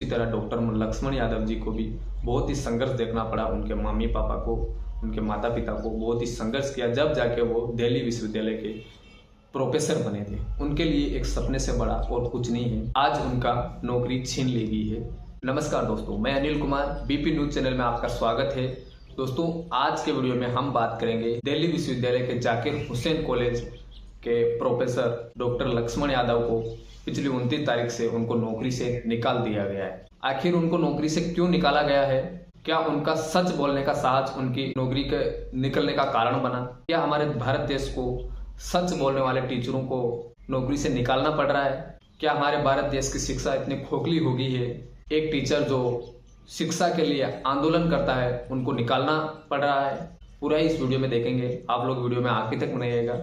इसी तरह डॉक्टर लक्ष्मण यादव जी को भी बहुत ही संघर्ष देखना पड़ा। उनके मम्मी पापा को, उनके माता पिता को बहुत ही संघर्ष किया, जब जाके वो दिल्ली विश्वविद्यालय के प्रोफेसर बने थे। उनके लिए एक सपने से बड़ा और कुछ नहीं है। आज उनका नौकरी छीन ली गई है। नमस्कार दोस्तों, मैं Anil Kumar, BP news channel में आपका स्वागत है। दोस्तों, आज के वीडियो में हम बात करेंगे दिल्ली विश्वविद्यालय के जाकिर हुसैन कॉलेज के प्रोफेसर डॉक्टर लक्ष्मण यादव को पिछली 29 तारीख से उनको नौकरी से निकाल दिया गया है। आखिर उनको नौकरी से क्यों निकाला गया है? क्या उनका सच बोलने का साहस उनकी नौकरी के निकलने का कारण बना? क्या हमारे भारत देश को सच बोलने वाले टीचरों को नौकरी से निकालना पड़ रहा है? क्या हमारे भारत देश की शिक्षा इतनी खोखली हो गई है? एक टीचर जो शिक्षा के लिए आंदोलन करता है, उनको निकालना पड़ रहा है? पूरा ही इस वीडियो में देखेंगे। आप लोग वीडियो में आखिर तक बनिएगा।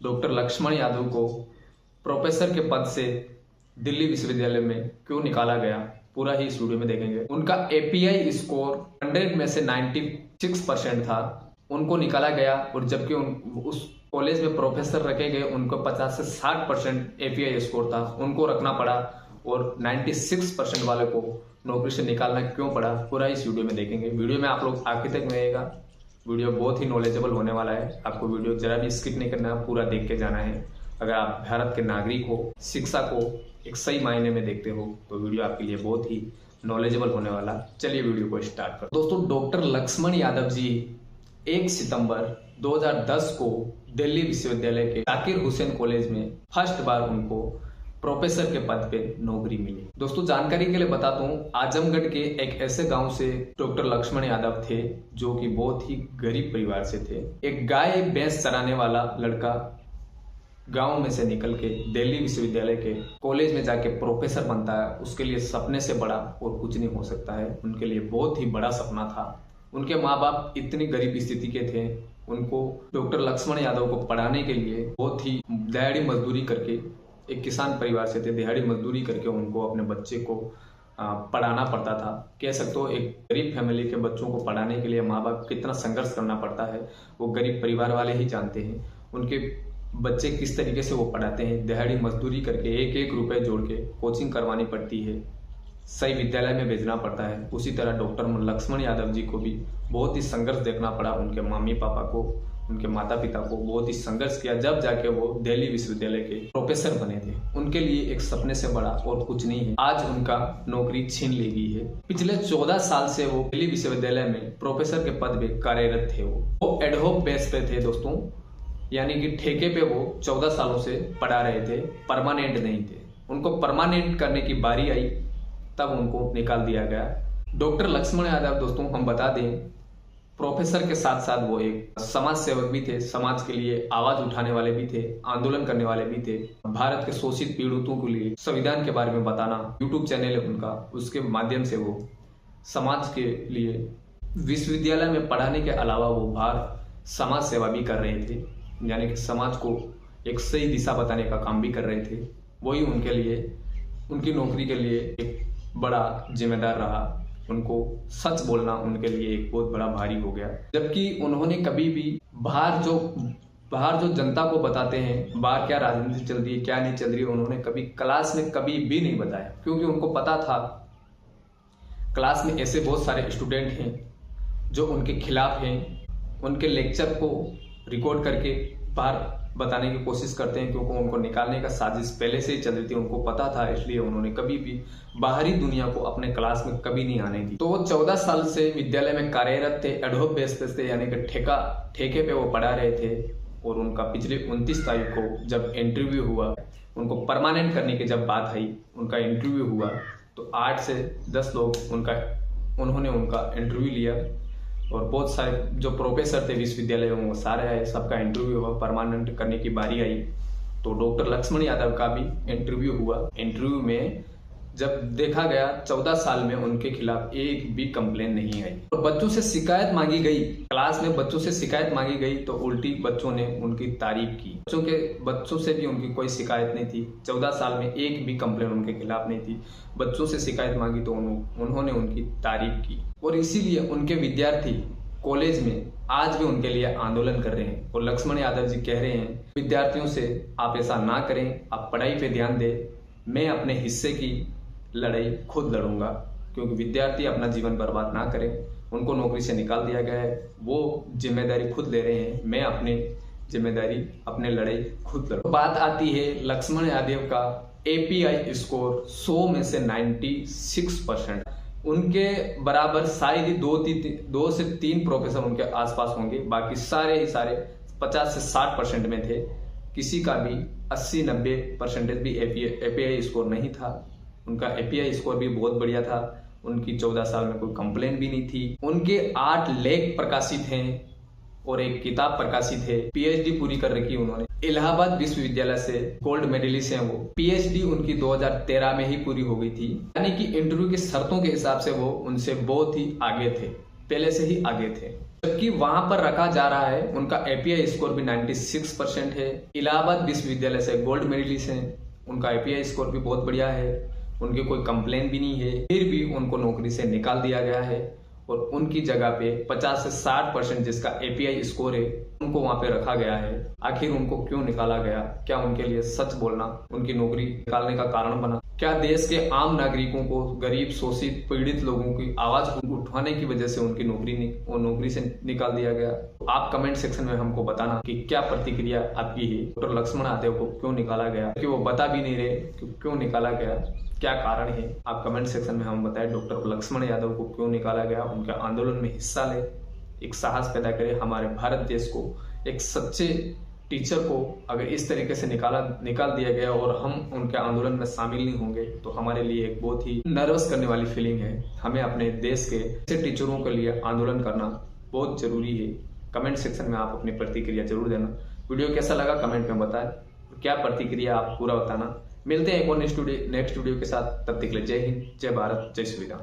डॉक्टर लक्ष्मण यादव को प्रोफेसर के पद से दिल्ली विश्वविद्यालय में क्यों निकाला गया, पूरा ही इस वीडियो में देखेंगे। उनका एपीआई स्कोर 100 में से 96% था, उनको निकाला गया। और जबकि उस कॉलेज में प्रोफेसर रखे गए, उनको 50 से 60% एपीआई स्कोर था, उनको रखना पड़ा। और 96% वाले को नौकरी से निकालना क्यों पड़ा, पूरा इस वीडियो में देखेंगे। वीडियो में आप लोग आखिर तक रहेगा। वीडियो बहुत ही नॉलेजेबल होने वाला है। आपको वीडियो जरा भी स्किप नहीं करना, पूरा देख के जाना है। अगर आप भारत के नागरिक हो, शिक्षा को एक सही मायने में देखते हो, तो वीडियो आपके लिए बहुत ही नॉलेजेबल होने वाला। चलिए वीडियो को स्टार्ट कर। दोस्तों, डॉक्टर लक्ष्मण यादव जी 1 सितंबर 2010 को दिल्ली विश्वविद्यालय के जाकिर हुसैन कॉलेज में फर्स्ट बार उनको प्रोफेसर के पद पे नौकरी मिली। दोस्तों, जानकारी के लिए बता दूं, आजमगढ़ के एक ऐसे गांव से डॉक्टर लक्ष्मण यादव थे जो कि बहुत ही गरीब परिवार से थे। एक गाय भैंस चराने वाला लड़का गांव में से निकल के दिल्ली विश्वविद्यालय के कॉलेज में जाके प्रोफेसर बनता है। उसके लिए सपने से बड़ा और कुछ नहीं हो सकता है। उनके लिए बहुत ही बड़ा सपना था। उनके माँ बाप इतनी गरीब स्थिति के थे, उनको डॉक्टर लक्ष्मण यादव को पढ़ाने के लिए बहुत ही दिहाड़ी मजदूरी करके, एक किसान परिवार से थे, दिहाड़ी मजदूरी करके उनको अपने बच्चे को पढ़ाना पड़ता था। कह सकते हो, एक गरीब फैमिली के बच्चों को पढ़ाने के लिए माँ बाप कितना संघर्ष करना पड़ता है, वो गरीब परिवार वाले ही जानते हैं। उनके बच्चे किस तरीके से वो पढ़ाते हैं, दिहाड़ी मजदूरी करके एक एक रुपए जोड़ के कोचिंग करवानी पड़ती है, सही विद्यालय में भेजना पड़ता है। उसी तरह डॉक्टर लक्ष्मण यादव जी को भी बहुत ही संघर्ष देखना पड़ा। उनके मम्मी पापा को, उनके माता पिता को बहुत ही संघर्ष किया, जब जाके वो दिल्ली विश्वविद्यालय के प्रोफेसर बने थे। उनके लिए एक सपने से बड़ा और कुछ नहीं है। आज उनका नौकरी छीन ली गई है। पिछले 14 साल से वो दिल्ली विश्वविद्यालय में प्रोफेसर के पद पे कार्यरत थे। वो एडहॉक बेस पे थे दोस्तों, यानी कि ठेके पे वो 14 सालों से पढ़ा रहे थे, परमानेंट नहीं थे। उनको परमानेंट करने की बारी आई, तब उनको निकाल दिया गया। डॉक्टर लक्ष्मण यादव दोस्तों, हम बता दें, प्रोफेसर के साथ साथ वो एक समाज सेवक भी थे। समाज के लिए आवाज उठाने वाले भी थे, आंदोलन करने वाले भी थे। भारत के शोषित पीड़ितों के लिए संविधान के बारे में बताना यूट्यूब चैनल है उनका, उसके माध्यम से वो समाज के लिए विश्वविद्यालय में पढ़ाने के अलावा वो बाहर समाज सेवा भी कर रहे थे, यानी कि समाज को एक सही दिशा बताने का काम भी कर रहे थे। वही उनके लिए, उनकी नौकरी के लिए एक बड़ा जिम्मेदार रहा। उनको सच बोलना उनके लिए एक बहुत बड़ा भारी हो गया। जबकि उन्होंने कभी भी बाहर जो जनता को बताते हैं, बाहर क्या राजनीति चल रही है, क्या नहीं चल रही है, उन्होंने कभी क्लास में कभी भी नहीं बताया। क्योंकि उनको पता था क्लास में ऐसे बहुत सारे स्टूडेंट हैं जो उनके खिलाफ हैं। उनके लेक्चर को रिकॉर्ड करके बाहर बताने की कोशिश करते हैं, क्योंकि उनको निकालने का साजिश पहले से ही चल रही थी, उनको पता था। इसलिए उन्होंने कभी भी बाहरी दुनिया को अपने क्लास में कभी नहीं आने दी। तो वो 14 साल से विद्यालय में कार्यरत थे, एडहॉक बेस पे थे, यानी कि ठेके पे वो पढ़ा रहे थे। और उनका पिछले 29 तारीख को जब इंटरव्यू हुआ, उनको परमानेंट करने की जब बात आई, उनका इंटरव्यू हुआ, तो 8 से 10 लोग उन्होंने उनका इंटरव्यू लिया। और बहुत सारे जो प्रोफेसर थे विश्वविद्यालय में, वो सारे आए, सबका इंटरव्यू हुआ, परमानेंट करने की बारी आई। तो डॉक्टर लक्ष्मण यादव का भी इंटरव्यू हुआ। इंटरव्यू में जब देखा गया, 14 साल में उनके खिलाफ एक भी कंप्लेन नहीं आई। और बच्चों से शिकायत मांगी गई, क्लास में बच्चों से शिकायत मांगी गई, तो उल्टी बच्चों ने उनकी तारीफ की। बच्चों से भी उनकी कोई शिकायत नहीं थी। 14 साल में एक भी कंप्लेन उनके खिलाफ नहीं थी। बच्चों से शिकायत मांगी तो उन्होंने उनकी तारीफ की। और इसीलिए उनके विद्यार्थी कॉलेज में आज भी उनके लिए आंदोलन कर रहे हैं। और लक्ष्मण यादव जी कह रहे हैं विद्यार्थियों से, आप ऐसा ना करें, आप पढ़ाई पे ध्यान दें। मैं अपने हिस्से की लड़ाई खुद लड़ूंगा, क्योंकि विद्यार्थी अपना जीवन बर्बाद ना करें, उनको नौकरी से निकाल दिया गया है, वो जिम्मेदारी खुद ले रहे हैं, मैं अपनी जिम्मेदारी अपने लड़ाई खुद लड़ूं। बात आती है लक्ष्मण यादव का एपीआई स्कोर 100 में से 96%। उनके बराबर शायद ही 2 से 3 प्रोफेसर उनके आसपास होंगे, बाकी सारे ही सारे 50 से 60% में थे। किसी का भी 80-90% भी एपीआई स्कोर नहीं था। उनका एपीआई स्कोर भी बहुत बढ़िया था। उनकी 14 साल में कोई कंप्लेन भी नहीं थी। उनके 8 लेख प्रकाशित हैं और एक किताब प्रकाशित है। पीएचडी पूरी कर रखी उन्होंने। इलाहाबाद विश्वविद्यालय से गोल्ड मेडलिस्ट हैं वो। पीएचडी उनकी 2013 में ही पूरी हो गई थी, यानी कि इंटरव्यू की शर्तों के हिसाब से वो उनसे बहुत ही आगे थे, पहले से ही आगे थे। जबकि वहां पर रखा जा रहा है उनका एपीआई स्कोर भी 96% है। इलाहाबाद विश्वविद्यालय से गोल्ड मेडलिस्ट हैं, उनका एपीआई स्कोर भी बहुत बढ़िया है, उनके कोई कंप्लेन भी नहीं है, फिर भी उनको नौकरी से निकाल दिया गया है और उनकी जगह पे 50 से 60% जिसका एपीआई स्कोर है उनको वहां पे रखा गया है। आखिर उनको क्यों निकाला गया? क्या उनके लिए सच बोलना उनकी नौकरी निकालने का कारण बना? क्या देश के आम नागरिकों को, गरीब, शोषित, पीड़ित लोगों की आवाज उठाने की वजह से उनकी नौकरी से निकाल दिया गया? आप कमेंट सेक्शन में हमको बताना कि क्या प्रतिक्रिया आपकी है। डॉक्टर लक्ष्मण यादव को क्यों निकाला गया, कि वो बता भी नहीं रहे कि क्यों निकाला गया, क्या कारण है। आप कमेंट सेक्शन में हम बताएं डॉक्टर लक्ष्मण यादव को क्यों निकाला गया। उनके आंदोलन में हिस्सा ले, एक साहस पैदा करे। हमारे भारत देश को, एक सच्चे टीचर को अगर इस तरीके से निकाल दिया गया और हम उनके आंदोलन में शामिल नहीं होंगे तो हमारे लिए एक बहुत ही नर्वस करने वाली फीलिंग है। हमें अपने देश के ऐसे टीचरों के लिए आंदोलन करना बहुत जरूरी है। कमेंट सेक्शन में आप अपनी प्रतिक्रिया जरूर देना। वीडियो कैसा लगा कमेंट में बताएं, क्या प्रतिक्रिया आप पूरा बताना। मिलते हैं एक और नेक्स्ट वीडियो के साथ। तब तक के लिए जय हिंद, जय भारत, जय श्री राम।